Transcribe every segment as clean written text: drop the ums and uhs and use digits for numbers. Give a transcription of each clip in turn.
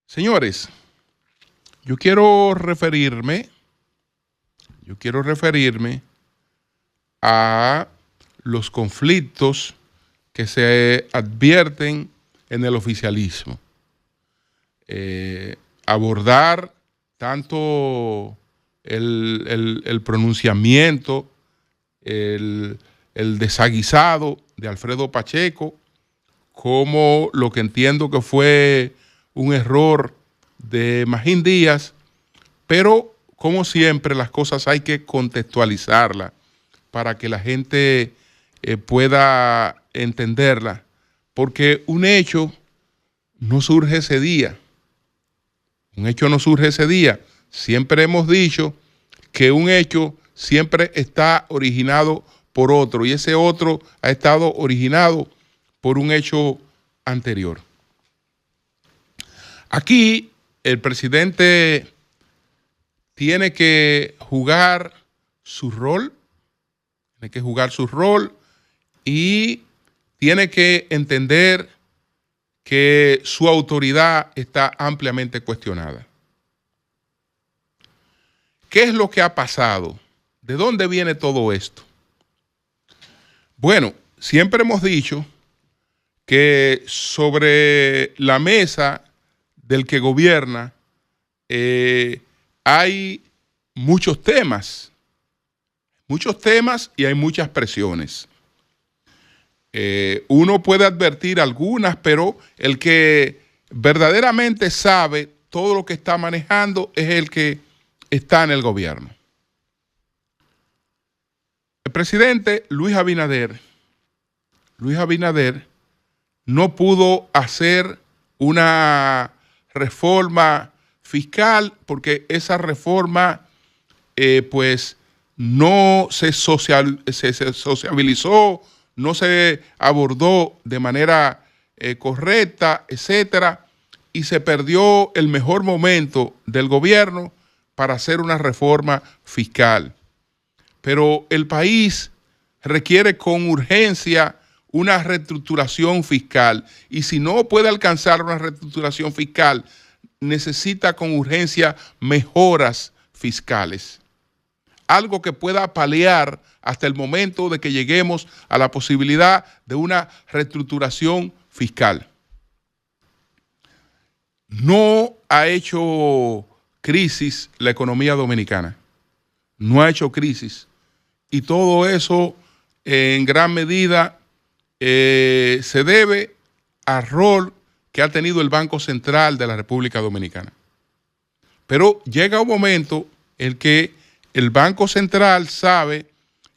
Señores, yo quiero referirme a los conflictos que se advierten en el oficialismo. Abordar tanto el pronunciamiento, el desaguisado de Alfredo Pacheco, como lo que entiendo que fue un error de Magín Díaz, pero como siempre las cosas hay que contextualizarlas para que la gente pueda entenderla, porque un hecho no surge ese día. Siempre hemos dicho que un hecho siempre está originado por otro y ese otro ha estado originado por un hecho anterior. Aquí el presidente tiene que jugar su rol, y tiene que entender que su autoridad está ampliamente cuestionada. ¿Qué es lo que ha pasado? ¿De dónde viene todo esto? Bueno, siempre hemos dicho que sobre la mesa del que gobierna hay muchos temas y hay muchas presiones. Uno puede advertir algunas, pero el que verdaderamente sabe todo lo que está manejando es el que está en el gobierno. El presidente Luis Abinader no pudo hacer una reforma fiscal porque esa reforma pues no se sociabilizó, no se abordó de manera correcta, etcétera, y se perdió el mejor momento del gobierno para hacer una reforma fiscal. Pero el país requiere con urgencia una reestructuración fiscal, y si no puede alcanzar una reestructuración fiscal, necesita con urgencia mejoras fiscales. Algo que pueda paliar hasta el momento de que lleguemos a la posibilidad de una reestructuración fiscal. No ha hecho crisis la economía dominicana. No ha hecho crisis. Y todo eso en gran medida se debe al rol que ha tenido el Banco Central de la República Dominicana. Pero llega un momento en que el Banco Central sabe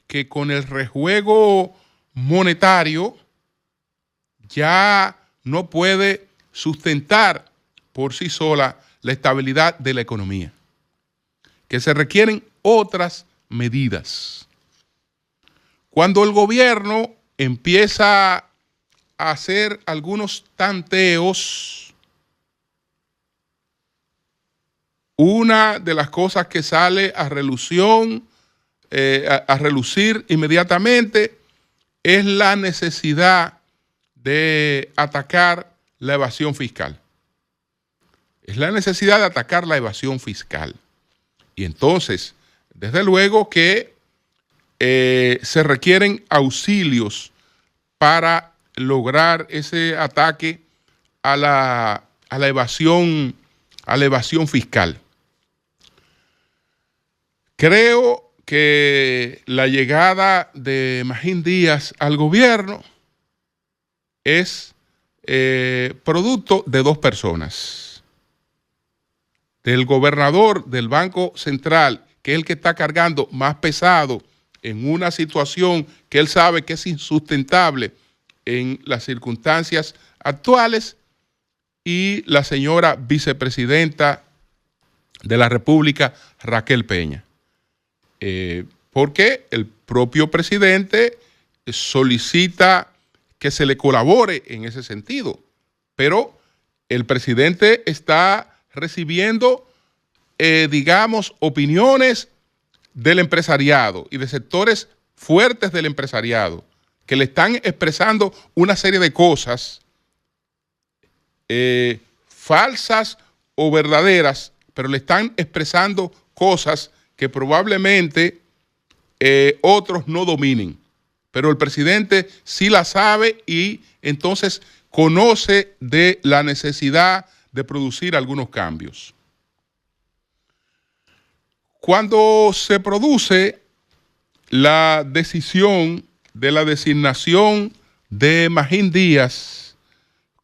que con el rejuego monetario ya no puede sustentar por sí sola la estabilidad de la economía, que se requieren otras medidas. Cuando el gobierno empieza a hacer algunos tanteos, una de las cosas que sale a relucir inmediatamente es la necesidad de atacar la evasión fiscal. Y entonces, desde luego que se requieren auxilios para lograr ese ataque a la evasión fiscal. Creo que la llegada de Magín Díaz al gobierno es producto de dos personas. Del gobernador del Banco Central, que es el que está cargando más pesado en una situación que él sabe que es insustentable en las circunstancias actuales, y la señora vicepresidenta de la República, Raquel Peña. Porque el propio presidente solicita que se le colabore en ese sentido, pero el presidente está recibiendo, digamos, opiniones del empresariado y de sectores fuertes del empresariado que le están expresando una serie de cosas falsas o verdaderas, pero le están expresando cosas que probablemente otros no dominen. Pero el presidente sí la sabe y entonces conoce de la necesidad de producir algunos cambios. Cuando se produce la decisión de la designación de Magín Díaz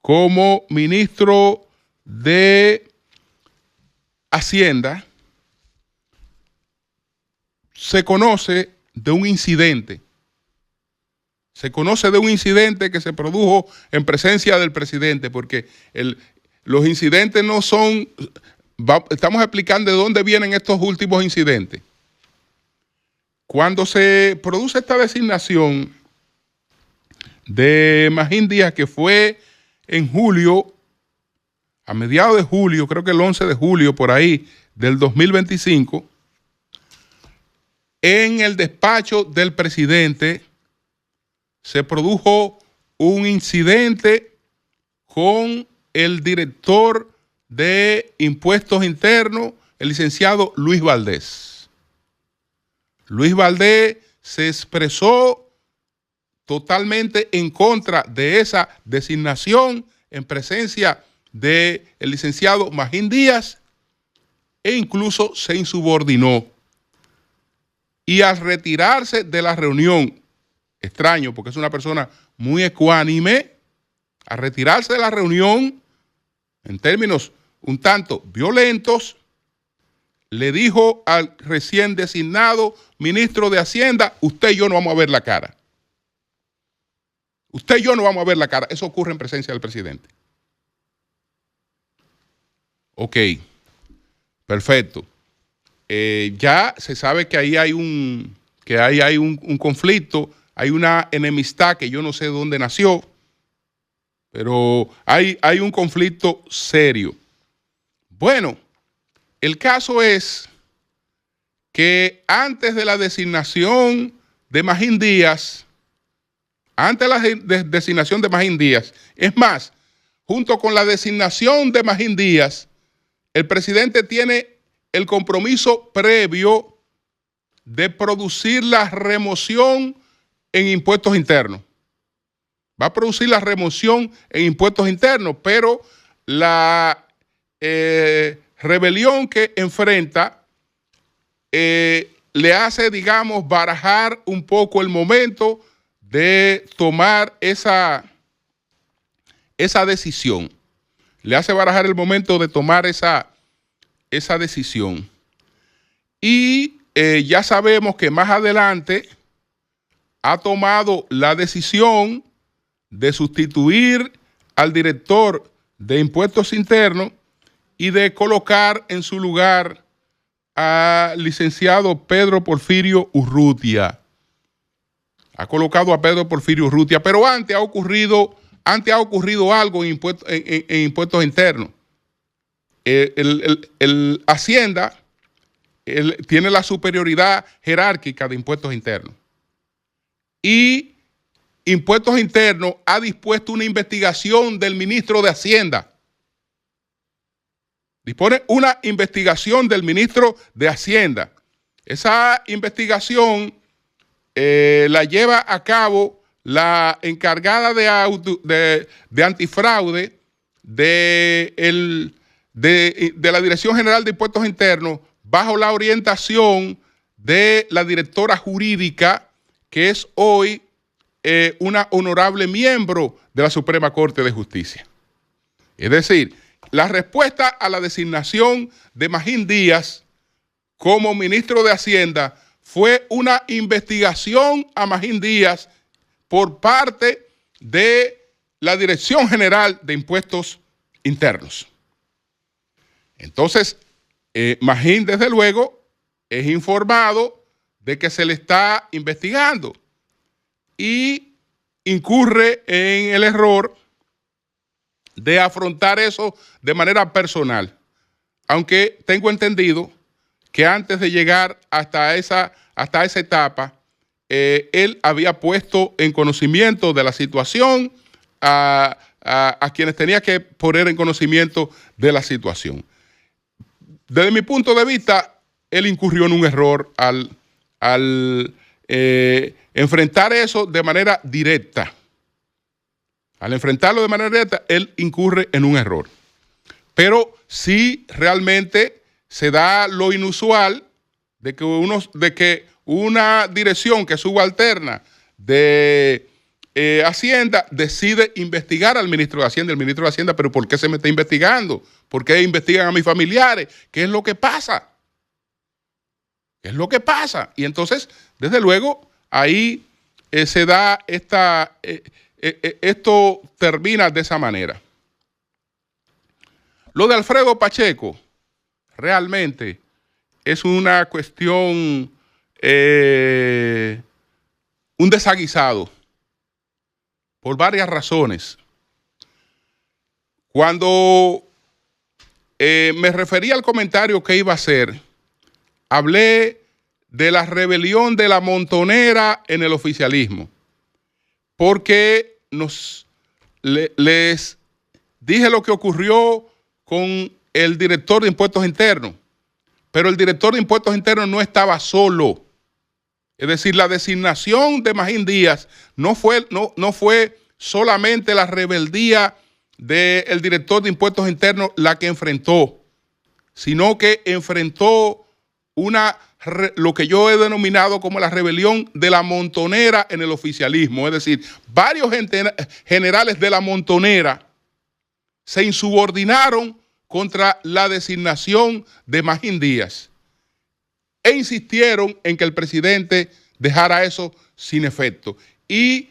como ministro de Hacienda, se conoce de un incidente. Se conoce de un incidente que se produjo en presencia del presidente, porque los incidentes no son... Estamos explicando de dónde vienen estos últimos incidentes. Cuando se produce esta designación de Magín Díaz, que fue en julio, a mediados de julio, creo que el 11 de julio, por ahí, del 2025, en el despacho del presidente se produjo un incidente con el director de Impuestos Internos, el licenciado Luis Valdés. Luis Valdés se expresó totalmente en contra de esa designación en presencia del licenciado Magín Díaz e incluso se insubordinó. Y al retirarse de la reunión, extraño porque es una persona muy ecuánime, al retirarse de la reunión, en términos un tanto violentos, le dijo al recién designado ministro de Hacienda: usted y yo no vamos a ver la cara. Usted y yo no vamos a ver la cara. Eso ocurre en presencia del presidente. Ok, perfecto. Ya se sabe que ahí hay un conflicto, hay una enemistad que yo no sé de dónde nació, pero hay un conflicto serio. Bueno, el caso es que antes de la designación de Magín Díaz, es más, junto con la designación de Magín Díaz, el presidente tiene el compromiso previo de producir la remoción en impuestos internos. Va a producir la remoción en impuestos internos, pero la rebelión que enfrenta le hace, digamos, barajar un poco el momento de tomar esa decisión. Le hace barajar el momento de tomar esa decisión. Y ya sabemos que más adelante ha tomado la decisión de sustituir al director de Impuestos Internos y de colocar en su lugar al licenciado Pedro Porfirio Urrutia. Ha colocado a Pedro Porfirio Urrutia, pero antes ha ocurrido algo en impuestos internos. El Hacienda tiene la superioridad jerárquica de impuestos internos. Y Impuestos Internos ha dispuesto una investigación del ministro de Hacienda. Dispone una investigación del ministro de Hacienda. Esa investigación la lleva a cabo la encargada de antifraude de la Dirección General de Impuestos Internos, bajo la orientación de la directora jurídica, que es hoy una honorable miembro de la Suprema Corte de Justicia. Es decir, la respuesta a la designación de Magín Díaz como ministro de Hacienda fue una investigación a Magín Díaz por parte de la Dirección General de Impuestos Internos. Entonces, Magín, desde luego, es informado de que se le está investigando y incurre en el error de afrontar eso de manera personal. Aunque tengo entendido que antes de llegar hasta esa etapa, él había puesto en conocimiento de la situación a quienes tenía que poner en conocimiento de la situación. desde mi punto de vista, él incurrió en un error al enfrentar eso de manera directa. Al enfrentarlo de manera directa, él incurre en un error. Pero sí realmente se da lo inusual de que una dirección que subalterna de Hacienda decide investigar al ministro de Hacienda. El ministro de Hacienda, ¿pero por qué se me está investigando? ¿Por qué investigan a mis familiares? ¿Qué es lo que pasa? ¿Qué es lo que pasa? Y entonces, desde luego, ahí se da esto termina de esa manera. Lo de Alfredo Pacheco realmente es una cuestión, un desaguisado, por varias razones. Cuando me refería al comentario que iba a hacer, hablé de la rebelión de la montonera en el oficialismo, porque les dije lo que ocurrió con el director de Impuestos Internos, pero el director de Impuestos Internos no estaba solo. Es decir, la designación de Magín Díaz no fue solamente la rebeldía del director de Impuestos Internos la que enfrentó, sino que enfrentó lo que yo he denominado como la rebelión de la montonera en el oficialismo. Es decir, varios generales de la montonera se insubordinaron contra la designación de Magín Díaz e insistieron en que el presidente dejara eso sin efecto y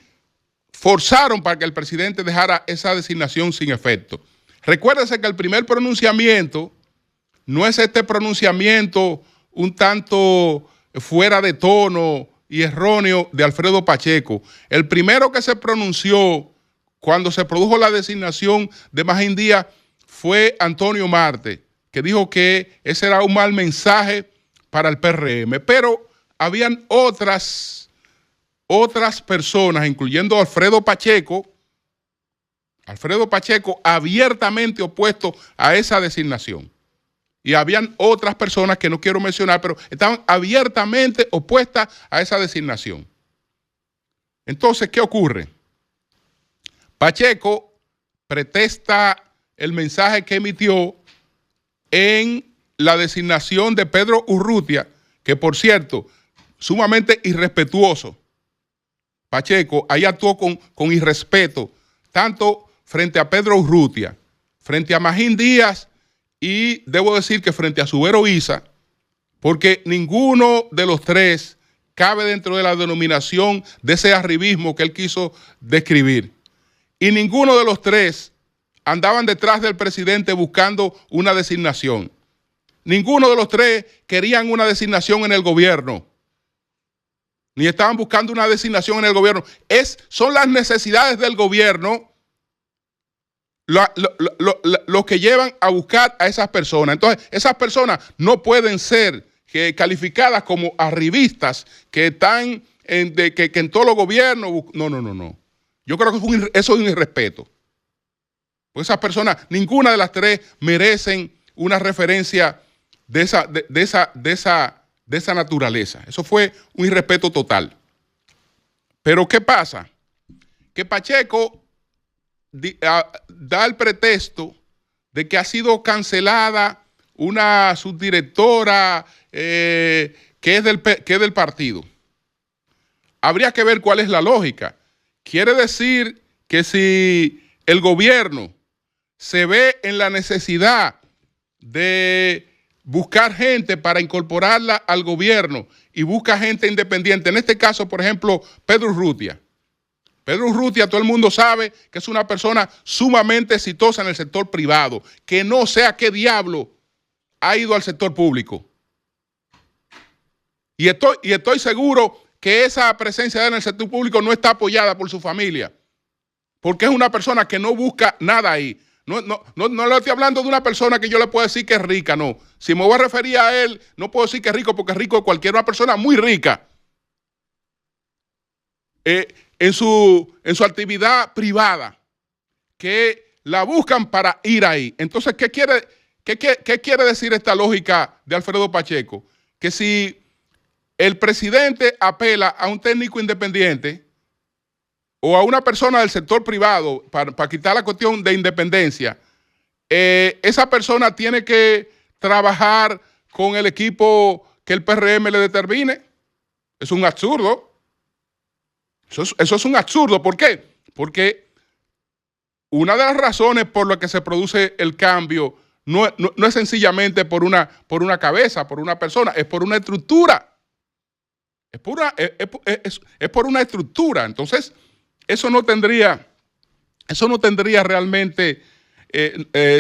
forzaron para que el presidente dejara esa designación sin efecto. Recuérdense que el primer pronunciamiento no es este pronunciamiento un tanto fuera de tono y erróneo de Alfredo Pacheco. El primero que se pronunció cuando se produjo la designación de Magín Díaz fue Antonio Marte, que dijo que ese era un mal mensaje para el PRM. Pero habían otras personas, incluyendo Alfredo Pacheco abiertamente opuesto a esa designación. Y habían otras personas que no quiero mencionar, pero estaban abiertamente opuestas a esa designación. Entonces, ¿qué ocurre? Pacheco pretexta el mensaje que emitió en la designación de Pedro Urrutia, que por cierto, sumamente irrespetuoso. Pacheco ahí actuó con irrespeto, tanto frente a Pedro Urrutia, frente a Magín Díaz y debo decir que frente a Subero Isa, porque ninguno de los tres cabe dentro de la denominación de ese arribismo que él quiso describir. Y ninguno de los tres andaban detrás del presidente buscando una designación. Ninguno de los tres querían una designación en el gobierno. Ni estaban buscando una designación en el gobierno. Son las necesidades del gobierno lo que llevan a buscar a esas personas. Entonces, esas personas no pueden ser calificadas como arribistas que están que en todos los gobiernos. No. Yo creo que eso es un irrespeto. Pues esas personas, ninguna de las tres merecen una referencia de esa naturaleza. Eso fue un irrespeto total. Pero ¿qué pasa? Que Pacheco da el pretexto de que ha sido cancelada una subdirectora que es del partido. Habría que ver cuál es la lógica. Quiere decir que si el gobierno se ve en la necesidad de buscar gente para incorporarla al gobierno y busca gente independiente, en este caso, por ejemplo, Pedro Urrutia. Pedro Urrutia, todo el mundo sabe que es una persona sumamente exitosa en el sector privado, que no sé a qué diablo ha ido al sector público. Y estoy seguro que esa presencia de él en el sector público no está apoyada por su familia, porque es una persona que no busca nada ahí. No le estoy hablando de una persona que yo le puedo decir que es rica, no. Si me voy a referir a él, no puedo decir que es rico, porque es rico cualquier una persona muy rica. En su actividad privada, que la buscan para ir ahí. Entonces, ¿qué quiere ¿Qué quiere decir esta lógica de Alfredo Pacheco? Que si el presidente apela a un técnico independiente o a una persona del sector privado para quitar la cuestión de independencia, esa persona tiene que trabajar con el equipo que el PRM le determine. Es un absurdo. Eso es un absurdo. ¿Por qué? Porque una de las razones por las que se produce el cambio no es sencillamente por una cabeza, por una persona, es por una estructura. Es por una estructura. Entonces, eso no tendría realmente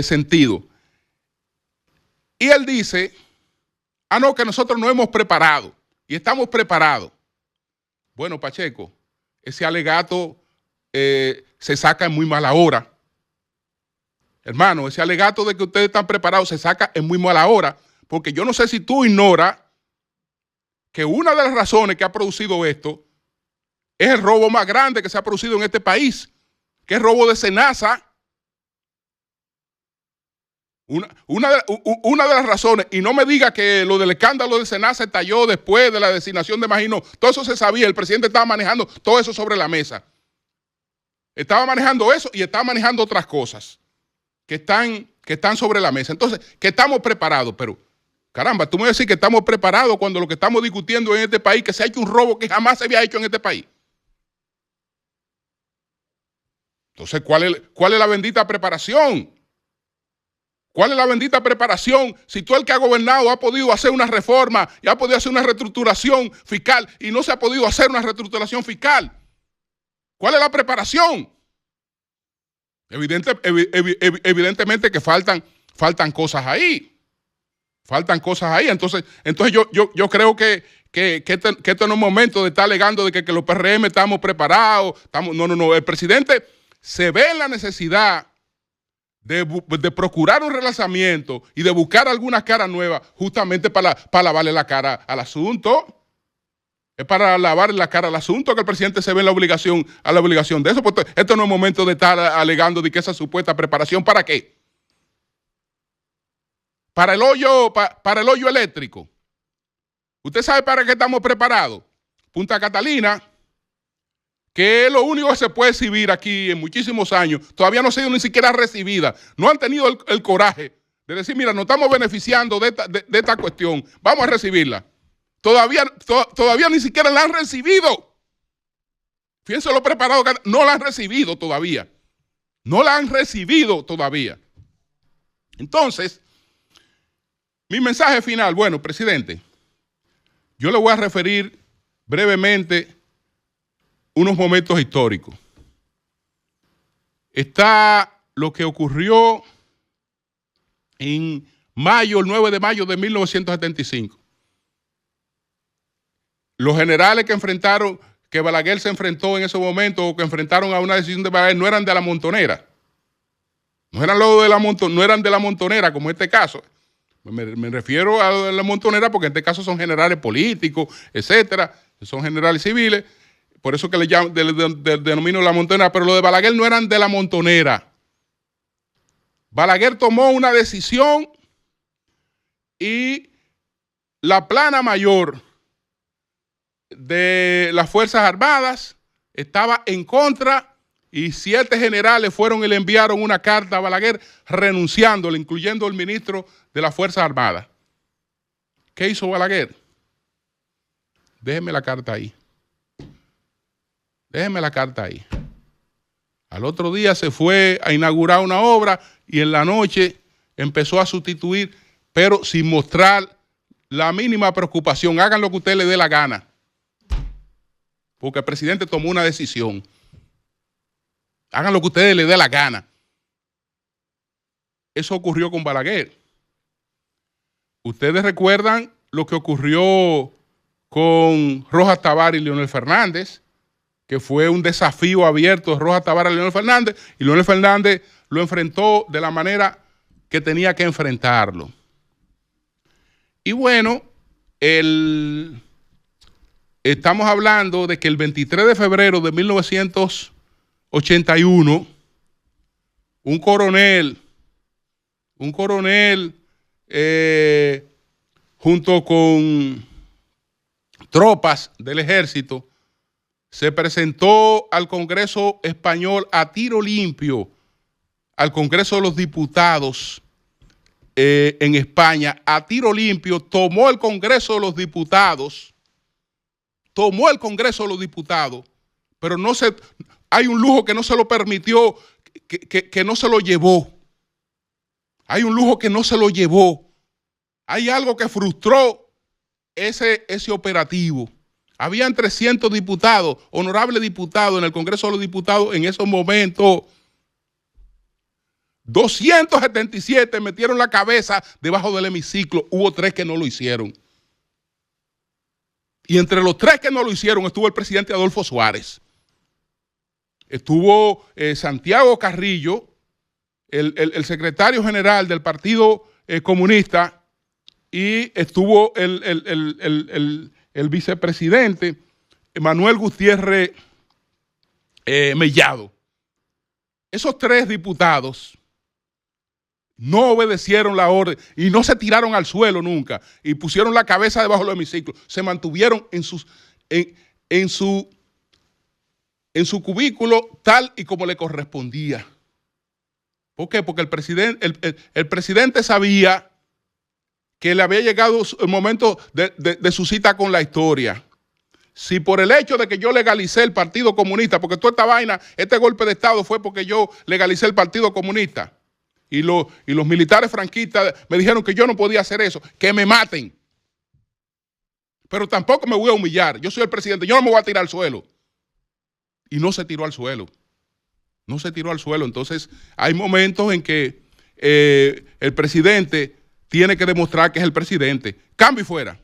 sentido. Y él dice, no, que nosotros no hemos preparado y estamos preparados. Bueno, Pacheco, ese alegato se saca en muy mala hora. Hermano, ese alegato de que ustedes están preparados se saca en muy mala hora, porque yo no sé si tú ignoras que una de las razones que ha producido esto es el robo más grande que se ha producido en este país, que es el robo de Senasa. Una de las razones, y no me diga que lo del escándalo de Senasa estalló después de la designación de Magino, todo eso se sabía, el presidente estaba manejando todo eso sobre la mesa. Estaba manejando eso y estaba manejando otras cosas que están sobre la mesa. Entonces, que estamos preparados, pero caramba, tú me vas a decir que estamos preparados cuando lo que estamos discutiendo en este país, que se ha hecho un robo que jamás se había hecho en este país. Entonces, ¿cuál es la bendita preparación? ¿Cuál es la bendita preparación si tú el que ha gobernado ha podido hacer una reforma y ha podido hacer una reestructuración fiscal y no se ha podido hacer una reestructuración fiscal? ¿Cuál es la preparación? Evidentemente que faltan cosas ahí. Faltan cosas ahí. Entonces yo creo que esto no es un momento de estar alegando de que los PRM estamos preparados. No. El presidente se ve en la necesidad de procurar un relanzamiento y de buscar algunas caras nuevas justamente para lavarle la cara al asunto. Es para lavarle la cara al asunto que el presidente se ve en la obligación de eso. Pues esto no es momento de estar alegando de que esa supuesta preparación, ¿para qué? Para el hoyo eléctrico. ¿Usted sabe para qué estamos preparados? Punta Catalina, que es lo único que se puede exhibir aquí en muchísimos años, todavía no ha sido ni siquiera recibida. No han tenido el coraje de decir, mira, nos estamos beneficiando de esta cuestión, vamos a recibirla. Todavía ni siquiera la han recibido. Fíjense lo preparado que no la han recibido todavía. No la han recibido todavía. Entonces, mi mensaje final, bueno, presidente, yo le voy a referir brevemente unos momentos históricos. Está lo que ocurrió en mayo, el 9 de mayo de 1975. Los generales que Balaguer se enfrentó en ese momento o que enfrentaron a una decisión de Balaguer no eran de la montonera. No eran de la montonera como en este caso. Me refiero a la montonera porque en este caso son generales políticos, etcétera, son generales civiles. Por eso que le denomino la montonera, pero los de Balaguer no eran de la montonera. Balaguer tomó una decisión y la plana mayor de las Fuerzas Armadas estaba en contra y 7 generales fueron y le enviaron una carta a Balaguer renunciándole, incluyendo el ministro de las Fuerzas Armadas. ¿Qué hizo Balaguer? Déjeme la carta ahí. Déjeme la carta ahí. Al otro día se fue a inaugurar una obra y en la noche empezó a sustituir, pero sin mostrar la mínima preocupación. Hagan lo que usted le dé la gana. Porque el presidente tomó una decisión. Hagan lo que ustedes les dé la gana. Eso ocurrió con Balaguer. Ustedes recuerdan lo que ocurrió con Rojas Tabar y Leonel Fernández, que fue un desafío abierto de Rojas Tabar a Leonel Fernández, y Leonel Fernández lo enfrentó de la manera que tenía que enfrentarlo. Y bueno, estamos hablando de que el 23 de febrero de 1981, un coronel un coronel junto con tropas del ejército, se presentó al Congreso español a tiro limpio, al Congreso de los Diputados en España, a tiro limpio, tomó el Congreso de los Diputados, pero no se, hay un lujo que no se lo permitió, que no se lo llevó. Hay un lujo que no se lo llevó. Hay algo que frustró ese operativo. Habían 300 diputados, honorables diputados en el Congreso de los Diputados en esos momentos. 277 metieron la cabeza debajo del hemiciclo. Hubo 3 que no lo hicieron. Y entre los 3 que no lo hicieron estuvo el presidente Adolfo Suárez. Estuvo Santiago Carrillo, el secretario general del Partido Comunista, y estuvo el vicepresidente Manuel Gutiérrez Mellado. Esos 3 diputados no obedecieron la orden y no se tiraron al suelo nunca y pusieron la cabeza debajo del hemiciclo. Se mantuvieron en su cubículo tal y como le correspondía. ¿Por qué? Porque el presidente sabía que le había llegado el momento de su cita con la historia. Si por el hecho de que yo legalicé el Partido Comunista, porque toda esta vaina, este golpe de Estado fue porque yo legalicé el Partido Comunista, y los militares franquistas me dijeron que yo no podía hacer eso, que me maten. Pero tampoco me voy a humillar. Yo soy el presidente, yo no me voy a tirar al suelo. Y no se tiró al suelo. No se tiró al suelo. Entonces, hay momentos en que el presidente tiene que demostrar que es el presidente. Cambio y fuera.